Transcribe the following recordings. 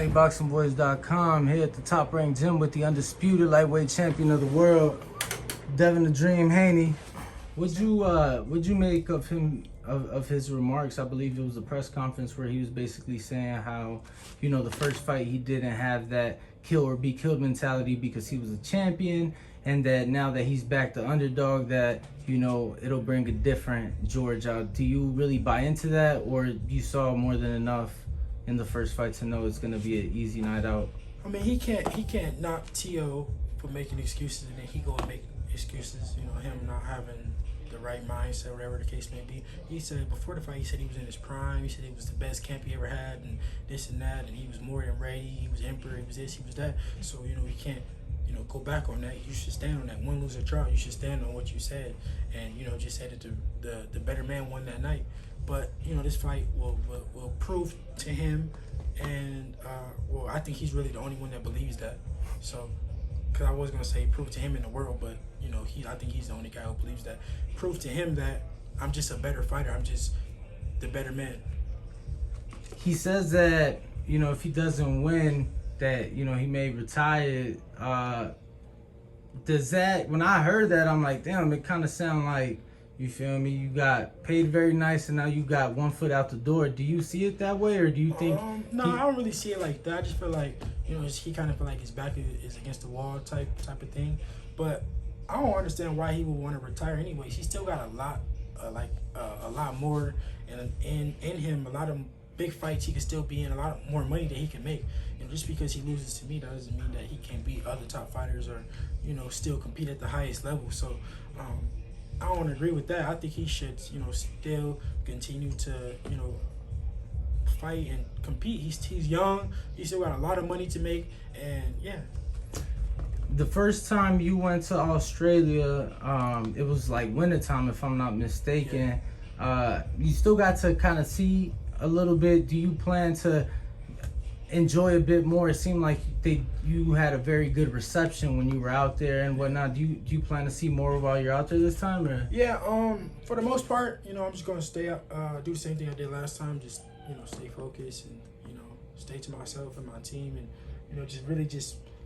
ThaBoxingvoice.com here at the top ranked gym with the undisputed lightweight champion of the world, Devin Haney. What'd you make of him of his remarks? I believe it was a press conference where he was basically saying how, you know, the first fight he didn't have that kill or be killed mentality because he was a champion, and that now that he's back the underdog, that, you know, it'll bring a different George out. Do you really buy into that, or you saw more than enough in the first fight to know it's gonna be an easy night out? I mean, he can't knock T.O. for making excuses, and then he go and make excuses. You know, him not having the right mindset, whatever the case may be. He said before the fight, he said he was in his prime. He said he was the best camp he ever had, and this and that, and he was more than ready. He was emperor. He was this. He was that. So, you know, he can't, you know, go back on that. You should stand on that. One loser draw. You should stand on what you said, and, you know, just said that the better man won that night. But, you know, this fight will prove to him, and well, I think he's really the only one that believes that. So, because I was gonna say prove to him in the world, but, you know, I think he's the only guy who believes that. Prove to him that I'm just a better fighter. I'm just the better man. He says that, you know, if he doesn't win, that, you know, he may retire. Does that, when I heard that, I'm like, damn, it kind of sound like, you feel me, you got paid very nice and now you got one foot out the door. Do you see it that way, or do you think no, I don't really see it like that. I just feel like, you know, he kind of feel like his back is against the wall type of thing. But I don't understand why he would want to retire anyways. He still got a lot a lot more in him, a lot of big fights he could still be in, a lot more money that he can make. And just because he loses to me, that doesn't mean that he can't beat other top fighters or, you know, still compete at the highest level. So I don't agree with that. I think he should, you know, still continue to, you know, fight and compete. He's young. He still got a lot of money to make, and yeah. The first time you went to Australia, it was like wintertime, if I'm not mistaken. Yeah. You still got to kind of see a little bit. Do you plan to enjoy a bit more? It seemed like you had a very good reception when you were out there and whatnot. Do you plan to see more while you're out there this time, or? Yeah, for the most part, you know, I'm just gonna stay up, do the same thing I did last time. Just, you know, stay focused and, you know, stay to myself and my team, and, you know,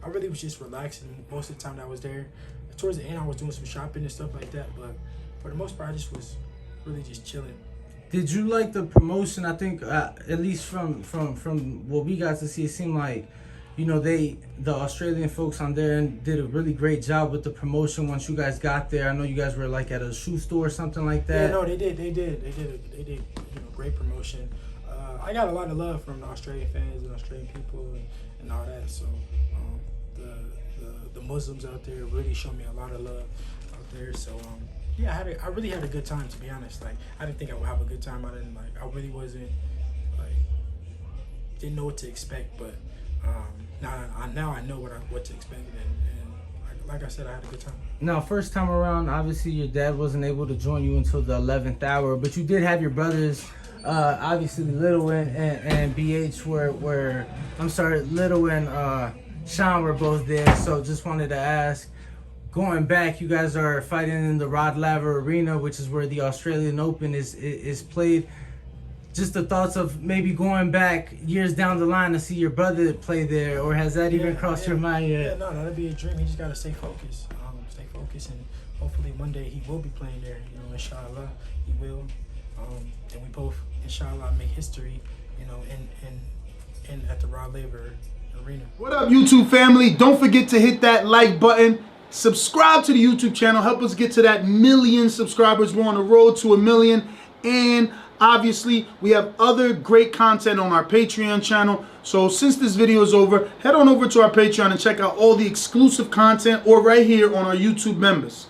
I really was just relaxing most of the time that I was there. Towards the end, I was doing some shopping and stuff like that, but for the most part, I just was really just chilling. Did you like the promotion? I think, at least from what we got to see, it seemed like, you know, the Australian folks on there did a really great job with the promotion once you guys got there. I know you guys were like at a shoe store or something like that. Yeah, no, they did, you know, great promotion. I got a lot of love from the Australian fans and Australian people and all that. So the Muslims out there really showed me a lot of love out there. So yeah, I really had a good time, to be honest. Like, I didn't think I would have a good time. I really wasn't, like, didn't know what to expect. But now I know what to expect, and like I said, I had a good time. Now, first time around, obviously your dad wasn't able to join you until the 11th hour, but you did have your brothers. Obviously, Little and BH Little and Sean were both there. So just wanted to ask, going back, you guys are fighting in the Rod Laver Arena, which is where the Australian Open is played. Just the thoughts of maybe going back years down the line to see your brother play there, or has that even crossed your mind yet? Yeah, no, that'd be a dream. He just gotta stay focused, and hopefully one day he will be playing there. You know, inshallah, he will. And we both, inshallah, make history, you know, in at the Rod Laver Arena. What up, YouTube family? Don't forget to hit that like button. Subscribe to the YouTube channel. Help us get to that 1 million subscribers. We're on the road to 1 million. And obviously, we have other great content on our Patreon channel. So since this video is over, head on over to our Patreon and check out all the exclusive content, or right here on our YouTube members.